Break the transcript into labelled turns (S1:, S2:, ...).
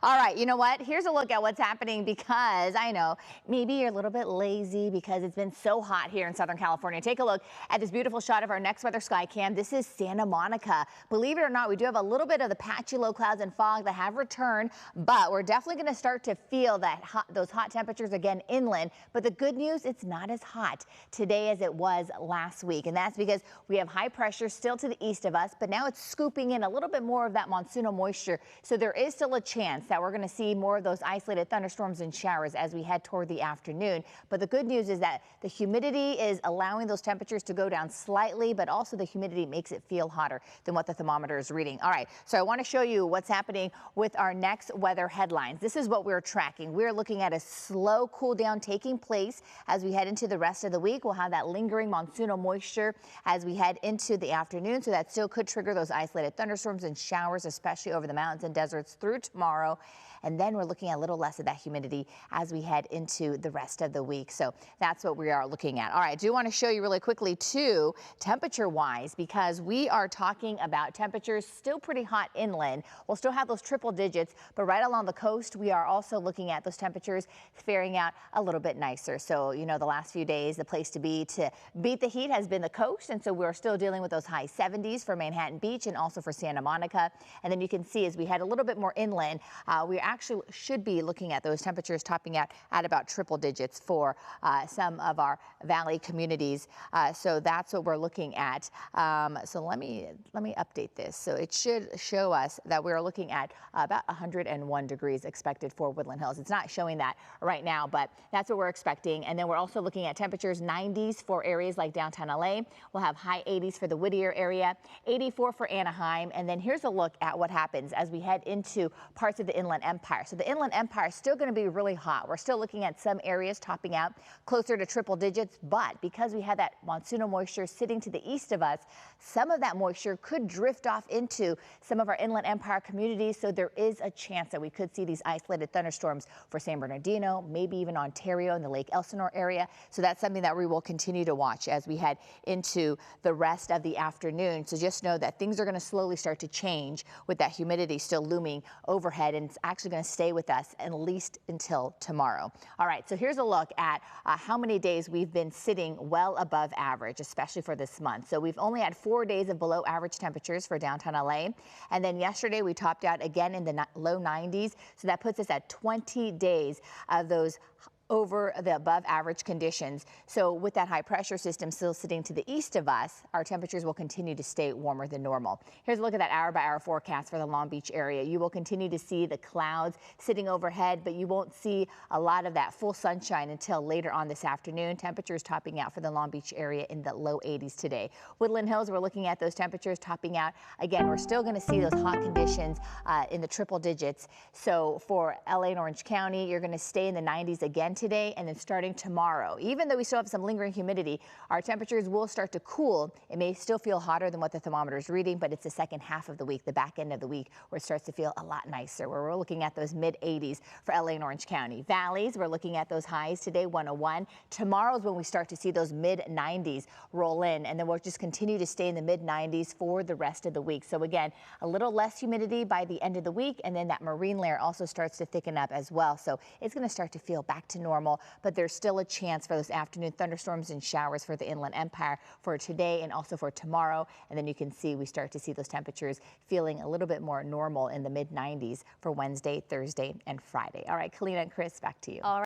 S1: All right, you know what? Here's a look at what's happening because I know maybe you're a little bit lazy because it's been so hot here in Southern California. Take a look at this beautiful shot of our next weather sky cam. This is Santa Monica. Believe it or not, we do have a little bit of the patchy low clouds and fog that have returned, but we're definitely going to start to feel those hot temperatures again inland. But the good news, it's not as hot today as it was last week, and that's because we have high pressure still to the east of us, but now it's scooping in a little bit more of that monsoonal moisture. So there is still a chance that we're going to see more of those isolated thunderstorms and showers as we head toward the afternoon. But the good news is that the humidity is allowing those temperatures to go down slightly, but also the humidity makes it feel hotter than what the thermometer is reading. All right, so I want to show you what's happening with our next weather headlines. This is what we're tracking. We're looking at a slow cool down taking place as we head into the rest of the week. We'll have that lingering monsoonal moisture as we head into the afternoon, so that still could trigger those isolated thunderstorms and showers, especially over the mountains and deserts through tomorrow. And then we're looking at a little less of that humidity as we head into the rest of the week. So that's what we are looking at. All right, I do want to show you really quickly too, temperature wise, because we are talking about temperatures still pretty hot inland. We'll still have those triple digits, but right along the coast, we are also looking at those temperatures faring out a little bit nicer. So, you know, the last few days, the place to beat the heat has been the coast. And so we're still dealing with those high 70s for Manhattan Beach and also for Santa Monica. And then you can see as we head a little bit more inland, we actually should be looking at those temperatures topping out at about triple digits for some of our valley communities. So that's what we're looking at. So let me update this. So it should show us that we're looking at about 101 degrees expected for Woodland Hills. It's not showing that right now, but that's what we're expecting. And then we're also looking at temperatures 90s for areas like downtown LA. We'll have high 80s for the Whittier area, 84 for Anaheim. And then here's a look at what happens as we head into parts of the Inland Empire. So the Inland Empire is still going to be really hot. We're still looking at some areas topping out closer to triple digits, but because we have that monsoonal moisture sitting to the east of us, some of that moisture could drift off into some of our Inland Empire communities. So there is a chance that we could see these isolated thunderstorms for San Bernardino, maybe even Ontario and the Lake Elsinore area. So that's something that we will continue to watch as we head into the rest of the afternoon. So just know that things are going to slowly start to change with that humidity still looming overhead, and it's actually going to stay with us at least until tomorrow. All right, so here's a look at how many days we've been sitting well above average, especially for this month. So we've only had 4 days of below average temperatures for downtown LA. And then yesterday we topped out again in the low 90s. So that puts us at 20 days of those over the above average conditions. So with that high pressure system still sitting to the east of us, our temperatures will continue to stay warmer than normal. Here's a look at that hour by hour forecast for the Long Beach area. You will continue to see the clouds sitting overhead, but you won't see a lot of that full sunshine until later on this afternoon. Temperatures topping out for the Long Beach area in the low 80s today. Woodland Hills, we're looking at those temperatures topping out. Again, we're still going to see those hot conditions in the triple digits. So for LA and Orange County, you're going to stay in the 90s again today, and then starting tomorrow, even though we still have some lingering humidity, our temperatures will start to cool. It may still feel hotter than what the thermometer is reading, but it's the second half of the week, the back end of the week, where it starts to feel a lot nicer, where we're looking at those mid 80s for LA and Orange County. Valleys, we're looking at those highs today, 101. Tomorrow's when we start to see those mid 90s roll in, and then we'll just continue to stay in the mid 90s for the rest of the week. So again, a little less humidity by the end of the week, and then that marine layer also starts to thicken up as well. So it's going to start to feel back to normal, but there's still a chance for those afternoon thunderstorms and showers for the Inland Empire for today and also for tomorrow. And then you can see we start to see those temperatures feeling a little bit more normal in the mid 90s for Wednesday, Thursday, and Friday. All right, Kalina and Chris, back to you. All right.